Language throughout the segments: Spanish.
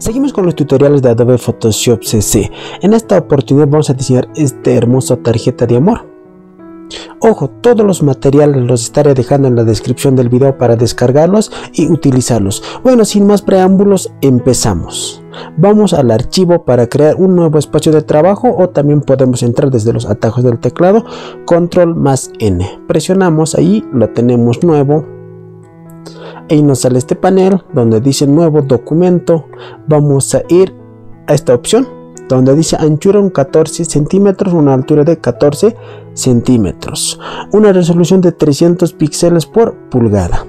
Seguimos con los tutoriales de Adobe Photoshop CC. En esta oportunidad vamos a diseñar este hermoso tarjeta de amor. Ojo, todos los materiales los estaré dejando en la descripción del video para descargarlos y utilizarlos. Bueno, sin más preámbulos, empezamos. Vamos al archivo para crear un nuevo espacio de trabajo, o también podemos entrar desde los atajos del teclado, control más N. Presionamos ahí, lo tenemos nuevo. Ahí nos sale este panel donde dice nuevo documento. Vamos a ir a esta opción donde dice anchura 14 centímetros, una altura de 14 centímetros, una resolución de 300 píxeles por pulgada,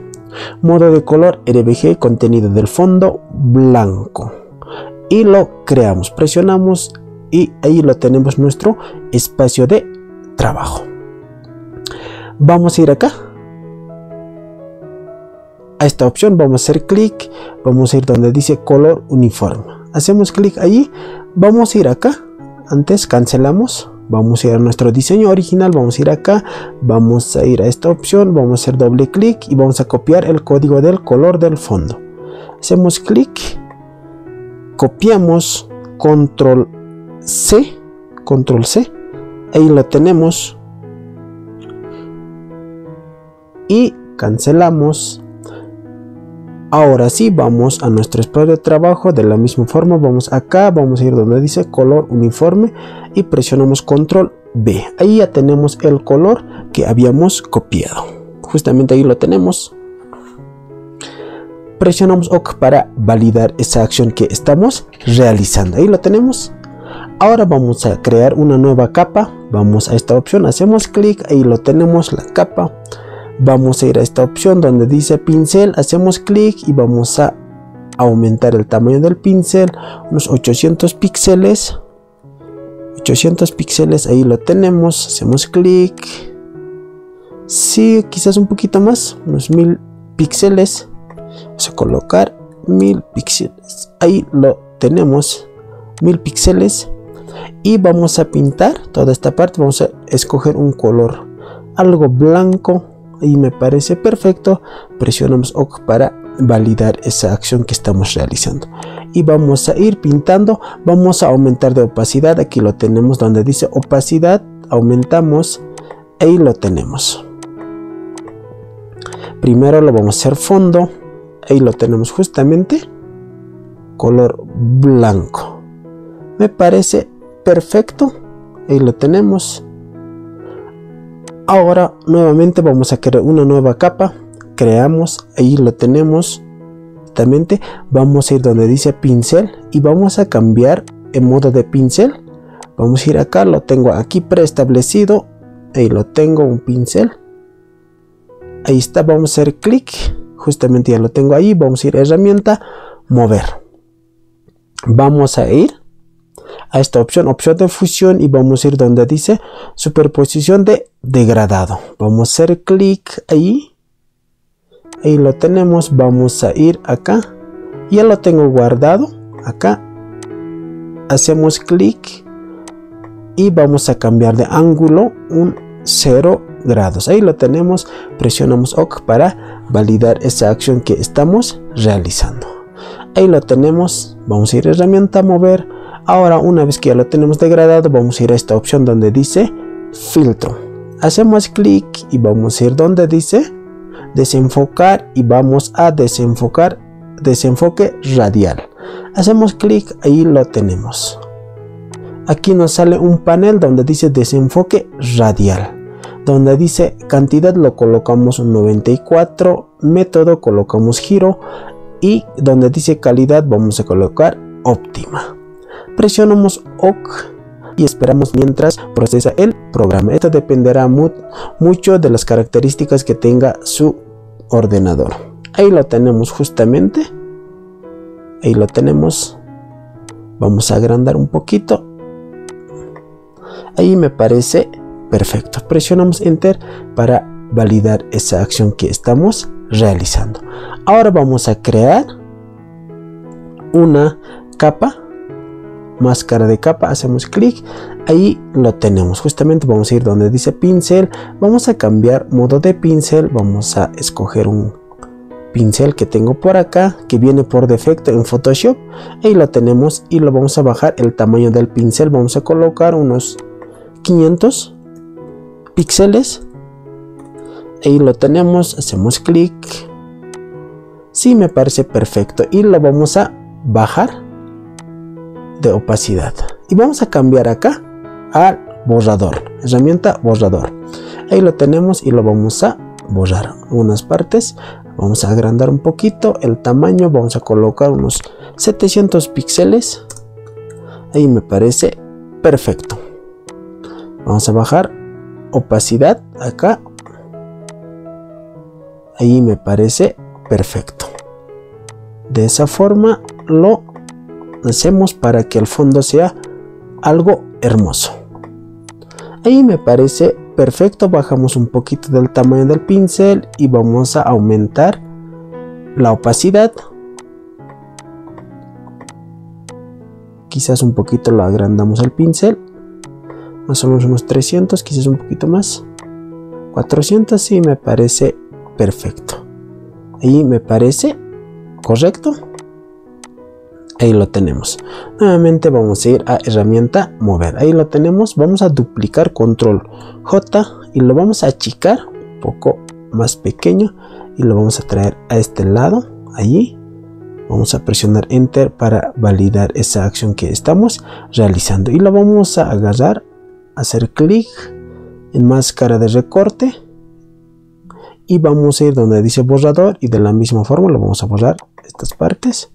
modo de color RGB, contenido del fondo blanco, y lo creamos. Presionamos y ahí lo tenemos, nuestro espacio de trabajo. Vamos a ir acá a esta opción, vamos a hacer clic, vamos a ir donde dice color uniforme, hacemos clic allí, vamos a ir acá, antes cancelamos, vamos a ir a nuestro diseño original, vamos a ir acá, vamos a ir a esta opción, vamos a hacer doble clic y vamos a copiar el código del color del fondo. Hacemos clic, copiamos, control C, ahí lo tenemos y cancelamos. Ahora sí, vamos a nuestro espacio de trabajo. De la misma forma, vamos acá, vamos a ir donde dice color uniforme y presionamos control B. Ahí ya tenemos el color que habíamos copiado. Justamente ahí lo tenemos. Presionamos OK para validar esa acción que estamos realizando. Ahí lo tenemos. Ahora vamos a crear una nueva capa. Vamos a esta opción, hacemos clic, ahí lo tenemos, la capa. Vamos a ir a esta opción donde dice pincel, hacemos clic y vamos a aumentar el tamaño del pincel, unos 800 píxeles. 800 píxeles, ahí lo tenemos, hacemos clic. Sí, quizás un poquito más, unos 1000 píxeles. Vamos a colocar 1000 píxeles, ahí lo tenemos, 1000 píxeles. Y vamos a pintar toda esta parte, vamos a escoger un color, algo blanco. Ahí me parece perfecto. Presionamos OK para validar esa acción que estamos realizando. Y vamos a ir pintando. Vamos a aumentar de opacidad. Aquí lo tenemos donde dice opacidad. Aumentamos. Ahí lo tenemos. Primero lo vamos a hacer fondo. Ahí lo tenemos justamente. Color blanco. Me parece perfecto. Ahí lo tenemos. Ahora nuevamente vamos a crear una nueva capa, creamos, ahí lo tenemos, justamente vamos a ir donde dice pincel y vamos a cambiar en modo de pincel. Vamos a ir acá, lo tengo aquí preestablecido, ahí lo tengo, un pincel, ahí está, vamos a hacer clic, justamente ya lo tengo ahí, vamos a ir a herramienta, mover, vamos a ir a esta opción de fusión y vamos a ir donde dice superposición de degradado. Vamos a hacer clic ahí lo tenemos. Vamos a ir acá, ya lo tengo guardado acá, hacemos clic y vamos a cambiar de ángulo un 0 grados. Ahí lo tenemos, presionamos OK para validar esa acción que estamos realizando. Ahí lo tenemos, vamos a ir a herramienta, mover. Ahora, una vez que ya lo tenemos degradado, vamos a ir a esta opción donde dice filtro. Hacemos clic y vamos a ir donde dice desenfocar y vamos a desenfocar, desenfoque radial. Hacemos clic, ahí lo tenemos. Aquí nos sale un panel donde dice desenfoque radial. Donde dice cantidad lo colocamos un 94, método colocamos giro y donde dice calidad vamos a colocar óptima. Presionamos OK y esperamos mientras procesa el programa. Esto dependerá mucho de las características que tenga su ordenador. Ahí lo tenemos justamente. Ahí lo tenemos. Vamos a agrandar un poquito. Ahí me parece perfecto. Presionamos Enter para validar esa acción que estamos realizando. Ahora vamos a crear una capa. Máscara de capa, hacemos clic, ahí lo tenemos. Justamente vamos a ir donde dice pincel, vamos a cambiar modo de pincel, vamos a escoger un pincel que tengo por acá, que viene por defecto en Photoshop. Ahí lo tenemos y lo vamos a bajar el tamaño del pincel. Vamos a colocar unos 500 píxeles. Ahí lo tenemos, hacemos clic. Sí, me parece perfecto. Y lo vamos a bajar de opacidad. Y vamos a cambiar acá al borrador, herramienta borrador. Ahí lo tenemos y lo vamos a borrar unas partes. Vamos a agrandar un poquito el tamaño. Vamos a colocar unos 700 píxeles. Ahí me parece perfecto. Vamos a bajar opacidad acá. Ahí me parece perfecto. De esa forma lo hacemos para que el fondo sea algo hermoso. Ahí me parece perfecto. Bajamos un poquito del tamaño del pincel y vamos a aumentar la opacidad. Quizás un poquito lo agrandamos el pincel, más o menos unos 300, quizás un poquito más, 400. Sí, me parece perfecto. Ahí me parece correcto. Ahí lo tenemos. Nuevamente vamos a ir a herramienta mover. Ahí lo tenemos. Vamos a duplicar, control J, y lo vamos a achicar un poco más pequeño y lo vamos a traer a este lado. Allí vamos a presionar enter para validar esa acción que estamos realizando, y lo vamos a agarrar, hacer clic en máscara de recorte y vamos a ir donde dice borrador, y de la misma forma lo vamos a borrar estas partes.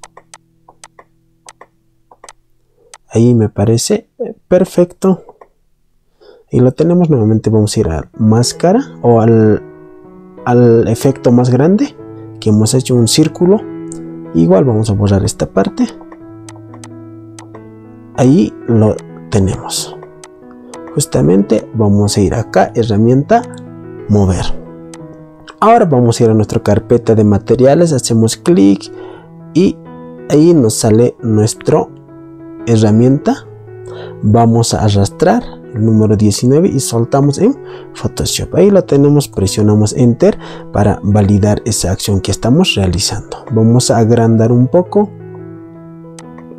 Ahí me parece perfecto. Y lo tenemos. Nuevamente vamos a ir a máscara o al efecto más grande que hemos hecho, un círculo. Igual vamos a borrar esta parte. Ahí lo tenemos. Justamente vamos a ir acá, herramienta mover. Ahora vamos a ir a nuestra carpeta de materiales, hacemos clic y ahí nos sale nuestro herramienta. Vamos a arrastrar el número 19 y soltamos en Photoshop. Ahí lo tenemos, presionamos enter para validar esa acción que estamos realizando. Vamos a agrandar un poco,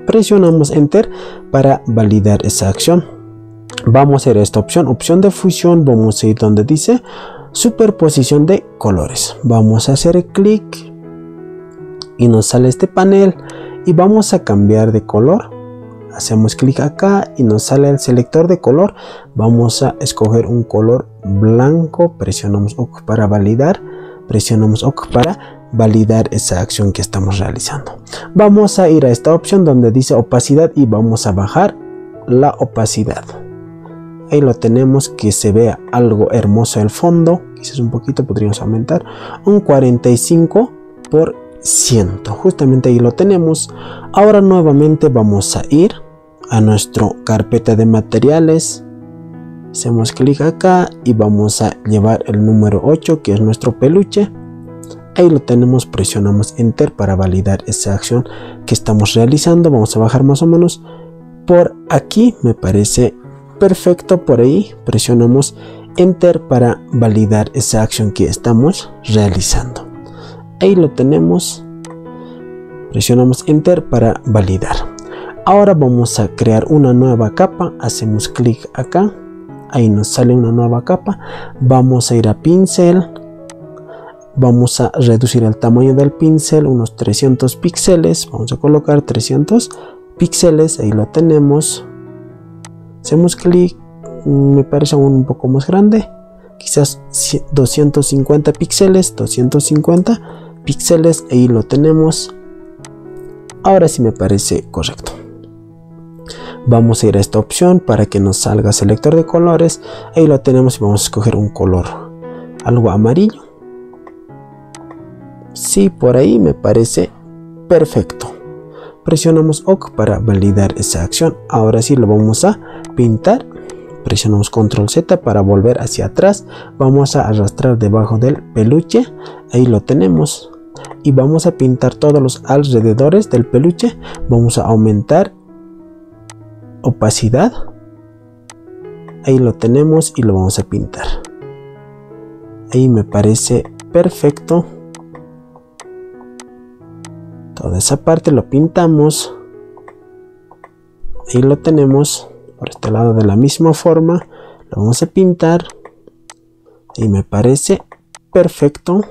presionamos enter para validar esa acción. Vamos a ir a esta opción de fusión. Vamos a ir donde dice superposición de colores. Vamos a hacer clic y nos sale este panel y vamos a cambiar de color. Hacemos clic acá y nos sale el selector de color. Vamos a escoger un color blanco, presionamos OK para validar, presionamos OK para validar esa acción que estamos realizando. Vamos a ir a esta opción donde dice opacidad y vamos a bajar la opacidad. Ahí lo tenemos, que se vea algo hermoso el fondo. Quizás un poquito podríamos aumentar, un 45%. Justamente ahí lo tenemos. Ahora nuevamente vamos a ir a nuestra carpeta de materiales. Hacemos clic acá y vamos a llevar el número 8, que es nuestro peluche. Ahí lo tenemos, presionamos enter para validar esa acción que estamos realizando. Vamos a bajar más o menos por aquí, me parece perfecto. Por ahí presionamos enter para validar esa acción que estamos realizando. Ahí lo tenemos, presionamos enter para validar. Ahora vamos a crear una nueva capa. Hacemos clic acá, ahí nos sale una nueva capa. Vamos a ir a pincel, vamos a reducir el tamaño del pincel unos 300 píxeles. Vamos a colocar 300 píxeles, ahí lo tenemos. Hacemos clic, me parece aún un poco más grande, quizás 250 píxeles, 250 píxeles, ahí lo tenemos. Ahora sí me parece correcto. Vamos a ir a esta opción para que nos salga selector de colores. Ahí lo tenemos y vamos a escoger un color algo amarillo. Sí, por ahí me parece perfecto. Presionamos OK para validar esa acción. Ahora sí lo vamos a pintar. Presionamos control Z para volver hacia atrás. Vamos a arrastrar debajo del peluche. Ahí lo tenemos. Y vamos a pintar todos los alrededores del peluche. Vamos a aumentar opacidad. Ahí lo tenemos y lo vamos a pintar. Ahí me parece perfecto. Toda esa parte lo pintamos. Ahí lo tenemos. Por este lado de la misma forma. Lo vamos a pintar. Y me parece perfecto.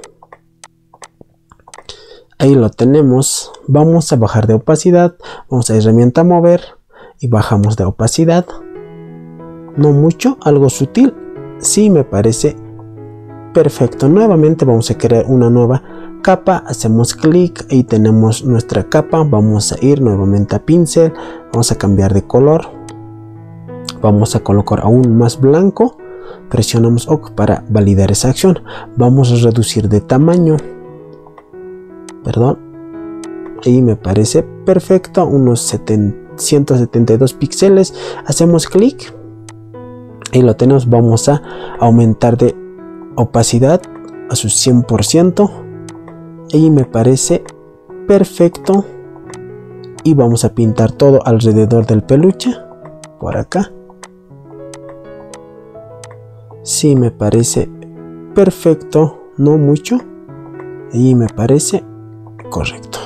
Ahí lo tenemos. Vamos a bajar de opacidad. Vamos a herramienta mover. Y bajamos de opacidad. No mucho, algo sutil. Sí, me parece perfecto. Nuevamente vamos a crear una nueva capa. Hacemos clic. Ahí tenemos nuestra capa. Vamos a ir nuevamente a pincel. Vamos a cambiar de color. Vamos a colocar aún más blanco. Presionamos OK para validar esa acción. Vamos a reducir de tamaño. Perdón. Ahí me parece perfecto. Unos 172 píxeles. Hacemos clic. Ahí lo tenemos. Vamos a aumentar de opacidad a su 100%. Ahí me parece perfecto. Y vamos a pintar todo alrededor del peluche. Por acá. Sí, me parece perfecto. No mucho. Ahí me parece correcto.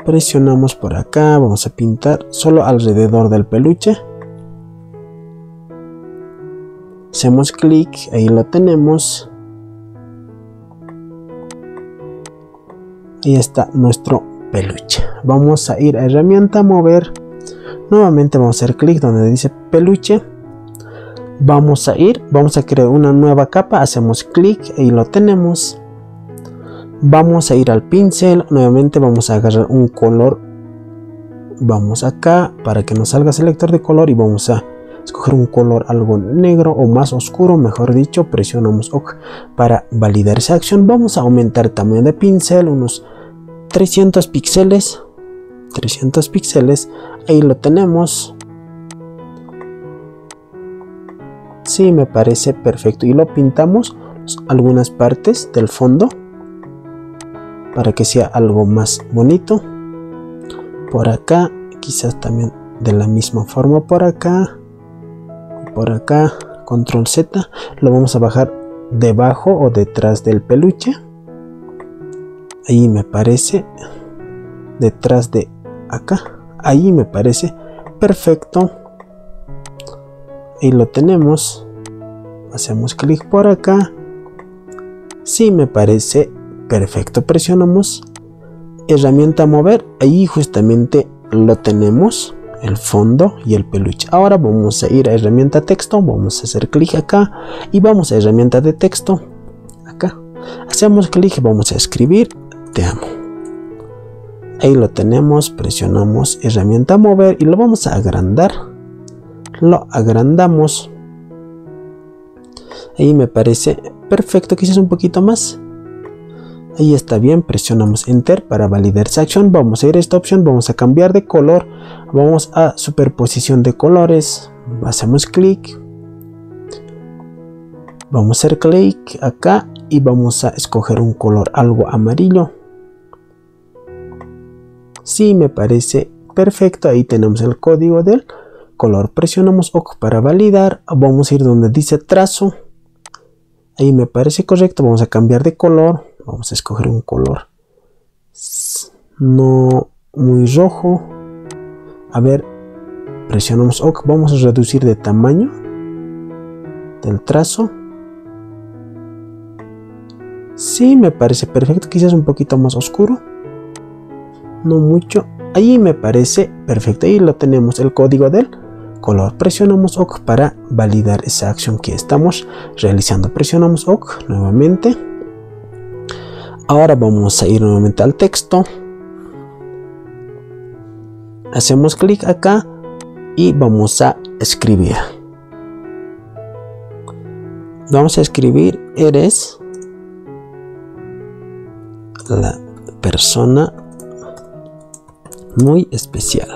Presionamos por acá. Vamos a pintar solo alrededor del peluche. Hacemos clic. Ahí lo tenemos. Ahí está nuestro peluche. Vamos a ir a herramienta mover. Nuevamente vamos a hacer clic donde dice peluche. Vamos a crear una nueva capa. Hacemos clic. Ahí lo tenemos. Vamos a ir al pincel. Nuevamente vamos a agarrar un color. Vamos acá para que nos salga selector de color. Y vamos a escoger un color algo negro o más oscuro. Mejor dicho. Presionamos OK para validar esa acción. Vamos a aumentar el tamaño de pincel. Unos 300 píxeles. 300 píxeles. Ahí lo tenemos. Sí, me parece perfecto. Y lo pintamos algunas partes del fondo para que sea algo más bonito. Por acá, quizás también de la misma forma por acá. Por acá, control Z. Lo vamos a bajar debajo o detrás del peluche. Ahí me parece. Detrás de acá. Ahí me parece perfecto. Ahí lo tenemos. Hacemos clic por acá. Sí, me parece perfecto. Presionamos herramienta mover. Ahí justamente lo tenemos. El fondo y el peluche. Ahora vamos a ir a herramienta texto. Vamos a hacer clic acá. Y vamos a herramienta de texto. Acá. Hacemos clic. Vamos a escribir. Te amo. Ahí lo tenemos. Presionamos herramienta mover. Y lo vamos a agrandar. Lo agrandamos. Ahí me parece perfecto. Quizás un poquito más. Ahí está bien. Presionamos enter para validar esa acción. Vamos a ir a esta opción. Vamos a cambiar de color. Vamos a superposición de colores. Hacemos clic. Vamos a hacer clic acá. Y vamos a escoger un color algo amarillo. Sí, me parece perfecto. Ahí tenemos el código del color. Presionamos OK para validar. Vamos a ir donde dice trazo. Ahí me parece correcto. Vamos a cambiar de color. Vamos a escoger un color no muy rojo. A ver. Presionamos OK. Vamos a reducir de tamaño del trazo. Sí, me parece perfecto. Quizás un poquito más oscuro. No mucho. Ahí me parece perfecto. Ahí lo tenemos el código del color. Presionamos OK para validar esa acción que estamos realizando. Presionamos OK nuevamente. Ahora vamos a ir nuevamente al texto. Hacemos clic acá y vamos a escribir. Vamos a escribir: eres la persona muy especial.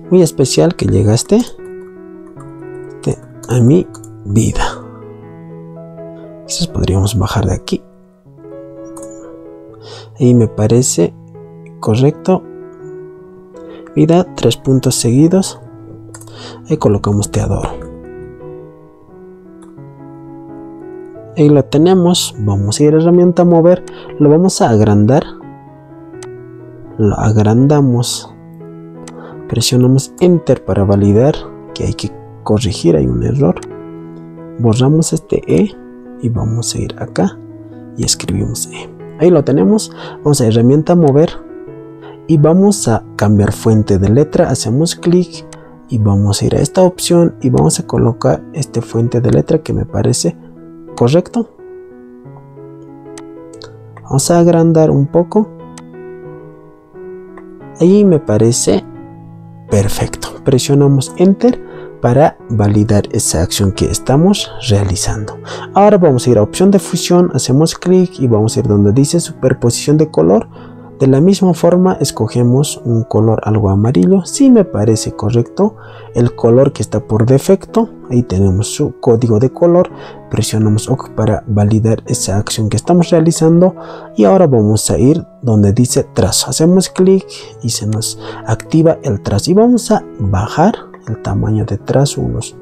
Muy especial que llegaste a mi vida. Quizás podríamos bajar de aquí. Ahí me parece correcto. Vida, 3 puntos seguidos. Ahí colocamos te adoro. Ahí lo tenemos. Vamos a ir a herramienta mover, lo vamos a agrandar, lo agrandamos, presionamos enter para validar que hay que corregir, hay un error, borramos este E y vamos a ir acá y escribimos E. Ahí lo tenemos. Vamos a herramienta mover y vamos a cambiar fuente de letra, hacemos clic y vamos a ir a esta opción y vamos a colocar este fuente de letra que me parece correcto. Vamos a agrandar un poco. Ahí me parece perfecto. Presionamos enter para validar esa acción que estamos realizando. Ahora vamos a ir a opción de fusión, hacemos clic y vamos a ir donde dice superposición de color. De la misma forma escogemos un color algo amarillo, si me parece correcto el color que está por defecto. Ahí tenemos su código de color, presionamos OK para validar esa acción que estamos realizando. Y ahora vamos a ir donde dice trazo, hacemos clic y se nos activa el trazo y vamos a bajar el tamaño de trazo unos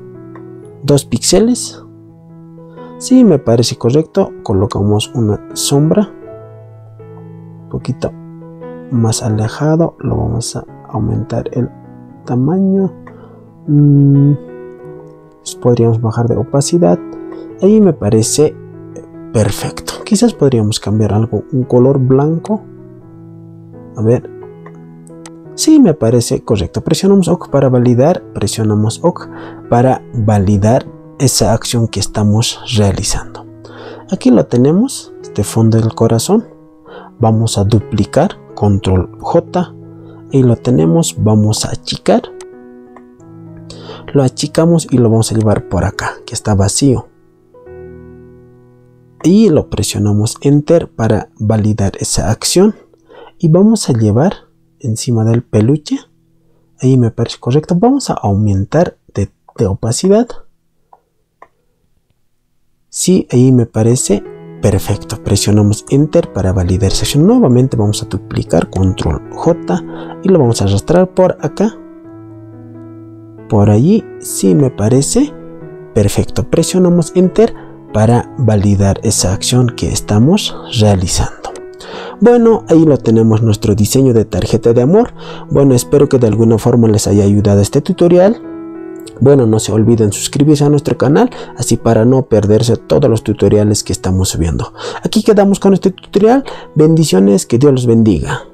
2 píxeles. Si me parece correcto, colocamos una sombra un poquito más alejado, lo vamos a aumentar el tamaño. Podríamos bajar de opacidad. Ahí me parece perfecto. Quizás podríamos cambiar algo, un color blanco. A ver. Sí, me parece correcto. Presionamos OK para validar. Presionamos OK para validar esa acción que estamos realizando. Aquí lo tenemos, este fondo del corazón. Vamos a duplicar, control J, y lo tenemos. Vamos a achicar, lo achicamos y lo vamos a llevar por acá, que está vacío, y lo presionamos enter para validar esa acción y vamos a llevar encima del peluche. Ahí me parece correcto. Vamos a aumentar de opacidad. Sí, ahí me parece perfecto. Presionamos enter para validar esa acción. Nuevamente vamos a duplicar, control J, y lo vamos a arrastrar por acá, por allí. Sí, me parece perfecto. Presionamos enter para validar esa acción que estamos realizando. Bueno, ahí lo tenemos, nuestro diseño de tarjeta de amor. Bueno, espero que de alguna forma les haya ayudado este tutorial. Bueno, no se olviden suscribirse a nuestro canal, así para no perderse todos los tutoriales que estamos subiendo. Aquí quedamos con este tutorial. Bendiciones, que Dios los bendiga.